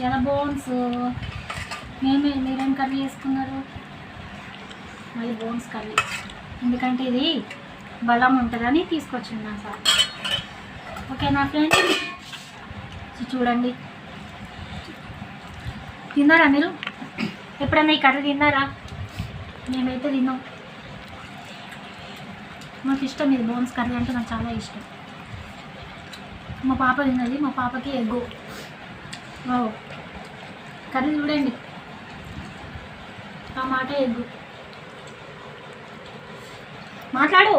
కదా బోన్స్. మీరేం కర్రీ చేసుకున్నారు? మళ్ళీ బోన్స్ కర్రీ, ఎందుకంటే ఇది బలం ఉంటుందని తీసుకొచ్చింది సార్. ఓకేనా ఫ్రెండ్స్? చూడండి, తిన్నారా మీరు? ఎప్పుడన్నా ఈ కర్రీ తిన్నారా? మేమైతే తిన్నాం. నాకు ఇష్టం ఇది బోన్స్ కర్రీ అంటే నాకు చాలా ఇష్టం. మా పాప తిన్నది, మా పాపకి ఎగ్గు. కర్రీ చూడండి, టమాటా ఎగ్గు. మాట్లాడు.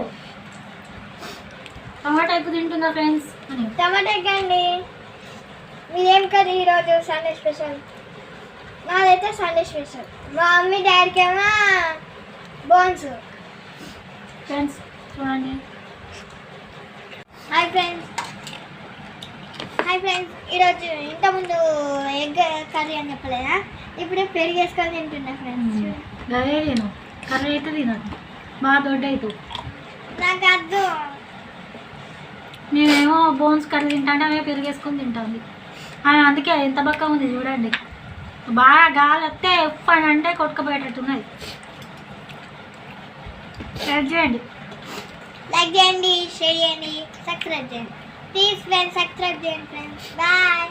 టమాటా ఎగ్గు తింటుందా ఫ్రెండ్స్? టమాటా ఎగ్ అండి. మీదేం కర్రీ ఈరోజు సండే స్పెషల్? నాదైతే సండే స్పెషల్. మా మమ్మీ డాడీకి ఏమో బోన్స్. ఫ్రెండ్స్ చూడండి. హాయ్ ఫ్రెండ్స్, ఈరోజు ఇంతకుముందు ఎగ్ కర్రీ అని చెప్పలేదా? ఇప్పుడు పెరుగు వేసుకొని తింటున్నా ఫ్రెండ్స్. అదే నేను కర్రీ అయితే తినదు, బాగా దొడ్డ అవుతుంది. నాకు వద్దు. మేమేమో బోన్స్ కర్రీ తింటాంటే అవే పెరుగు వేసుకొని తింటుంది. అందుకే ఎంత బక్క ఉంది చూడండి. బాగా గాలి వస్తే ఉప్పు అని అంటే కొట్టుకుపోయేటట్టున్నది. షేర్ చేయండి, లైక్ చేయండి, షేర్ చేయండి, సబ్స్క్రైబ్ చేయండి. ప్లీజ్ ఫ్రెండ్స్, సబ్స్క్రైబ్ చేయండి ఫ్రెండ్స్. బాయ్.